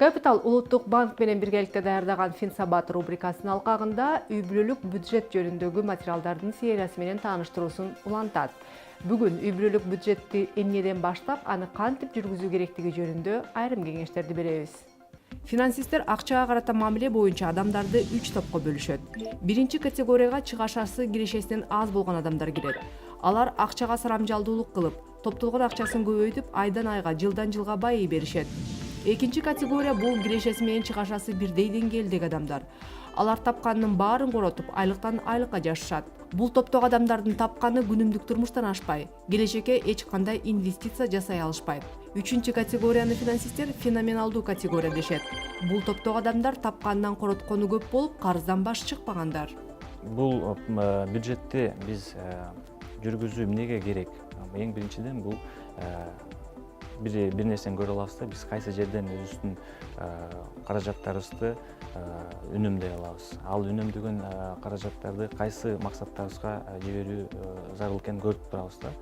Капитал Улуттук банк менен биргеликте даярдаган Финсабат рубрикасынын алкагында үй бүлөлүк бюджет жөнүндөгү материалдардын сериясы менен тааныштыруусун улантат. Бүгүн үй бүлөлүк бюджетти эмнеден баштап, аны кантип жүргүзүү керектиги жөнүндө айрым кеңештерди беребиз. Финансисттер акчага карата мамиле боюнча адамдарды 3 топко бөлүшөт. Биринчи категорияга чыгашасы киришесинен аз болгон адамдар кирет. Алар акчага сарамжалдуулук кылып, топтолгон акчасын көбөйтүп, айдан айга, жылдан жылга байый беришет. Экинчи категория бул кирешеси менен чыгашасы бирдей деңгээлдеги адамдар. Алар тапканынын баарын коротуп, айлыктан айлыкка жашашат. Бул топтогу адамдардын тапканы күнүмдүк турмуштан ашпай, келечекке эч кандай инвестиция жасай алышпайт. Үчүнчү категорияны финансисттер феноменалдуу категория дешет. Бул топтогу адамдар тапканынан короткону көп болуп, карыздан баш чыкпагандар. Бул бюджетти биз жүргүзүү эмнеге керек? Эң биринчиден бул бир нерсени көрө алабыз да, биз кайсы жерден өзүбүздүн каражаттарыбызды үнөмдөй алабыз. Ал үнөмдөгөн каражаттарды кайсы максаттарыбызга жиберүү зарыл экенин көрүп турабыз да.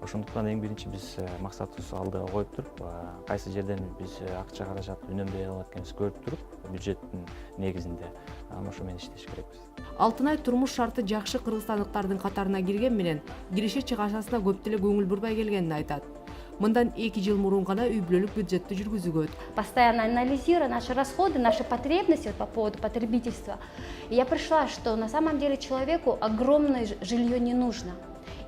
Ошондуктан эң биринчи биз максатыбызды алдыга коюп туруп, кайсы жерден биз акча каражат үнөмдөй алат экенибизди көрүп туруп, бюджеттин негизинде ошо менен иштеш керекпиз. Алтынай турмуш шарты жакшы кыргызстандыктардын катарына кирген менен киреше чыгашасына көп деле көңүл бурбай келгенин айтат. Мындан 2 жыл мурун гана үй бүлөлүк бюджетти жүргүзүгөт. Постоянно анализируя наши расходы, наши потребности по поводу потребительства, я пришла, что на самом деле человеку огромное жилье не нужно.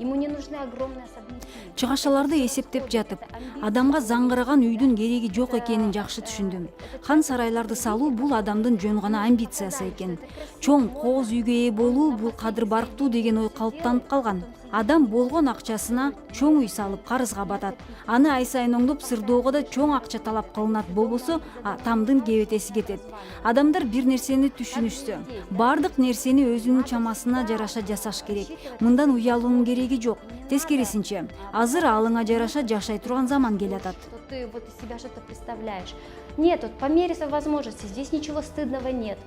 Ему не нужны огромные особняки. Чыгашаларды эсептеп жатып, адамга заңгыраган үйдүн кереги жок экенин жакшы түшүндүм. Хан сарайларды салуу бул адамдын жөн гана амбициясы экен. Чоң кооз үйгө ээ болуу бул кадыр барктуу деген ой калыптанып калган. Адам болгон акчасына чоң үй салып карызга батат. Аны ай сайын оңдоп сырдоого да чоң акча талап кылынат, болбосо тамдын кебетеси кетет. Адамдар бир нерсени түшүнүшсө, бардык нерсени өзүнүн чамасына жараша жасаш керек. Мындан уялуунун кереги жок. Тескерисинче, азыр алыңа жараша жашай турган заман келатат. Ты вот из себя что-то представляешь. Нет, вот по мере своей возможности здесь ничего стыдного нет.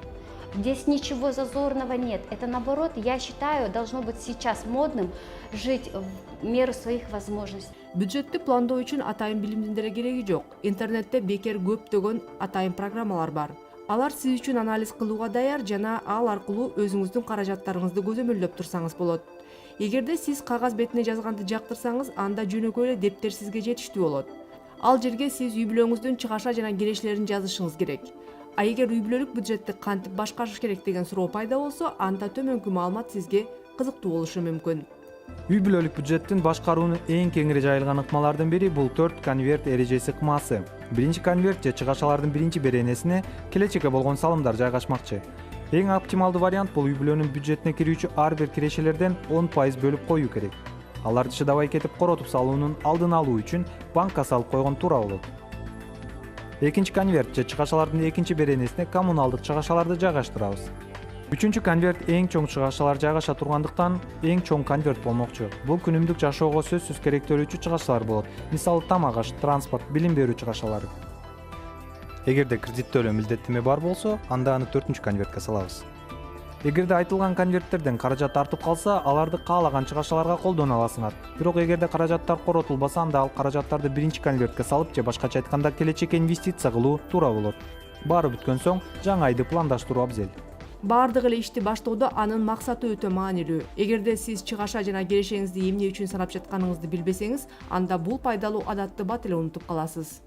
Здесь ничего зазорного нет. Это наоборот, я считаю, должно быть сейчас модным жить в меру своих возможностей. Бюджетти пландоо үчүн атайын билимдиндер кереги жок. Интернетте бекер көптөгөн атайын программалар бар. Алар сиз үчүн анализ кылууга даяр жана ал аркылуу өзүңүздүн каражаттарыңызды көзөмөлдөп турсаңыз болот. Эгерде сиз кагаз бетине жазганды жактырсаңыз, анда жөнөкөй эле дептер сизге жетиштүү болот. Ал жерге сиз үй бүлөңүздүн чыгаша жана кирешелерин жазышыңыз керек. А эгер үй бүлөлүк бюджетти кантип башкарыш керек деген суроо пайда болсо, анда төмөнкү маалымат сизге кызыктуу болушу мүмкүн. Үй бүлөлүк бюджеттин башкаруунун эң кеңири жайылган ыкмалардын бири бул 4 конверт эрежеси ыкмасы. Биринчи конверт же чыгашалардын биринчи беренесине келечекке болгон салымдар жайгашмакчы. Эң оптималдуу вариант бул үй бүлөнүн бюджетине кирүүчү ар бир кирешелерден 10% бөлүп коюу керек. Аларды чыдабай кетип коротуп салуунун алдын алуу үчүн банкка салып койгон туура болот. Экинчи конверт же чыгашалардын экинчи беренесине коммуналдык чыгашаларды жайгаштырабыз. Үчүнчү конверт эң чоң чыгашалар жайгаша тургандыктан эң чоң конверт болмокчу. Бул күнүмдүк жашоого сөзсүз керектөлүүчү чыгашалар болот. Мисалы тамак аш, транспорт, билим берүү чыгашалары. Эгерде кредит төлөө милдеттеме бар болсо, анда аны 4-үнчү конвертке салабыз. Эгерде айтылган конверттерден каражат артып калса, аларды каалаган чыгашаларга колдоно аласыңар. Бирок эгерде каражаттар коротулбаса, анда ал каражаттарды биринчи конвертке салып же башкача айтканда келечекке инвестиция кылуу туура болот. Баары бүткөн соң жаңы айды пландаштыруу абзел. Бардык эле ишти баштоодо анын максаты өтө маанилүү. Эгерде сиз чыгаша жана кирешеңизди эмне үчүн санап жатканыңызды билбесеңиз, анда бул пайдалуу адатты бат эле унутуп каласыз.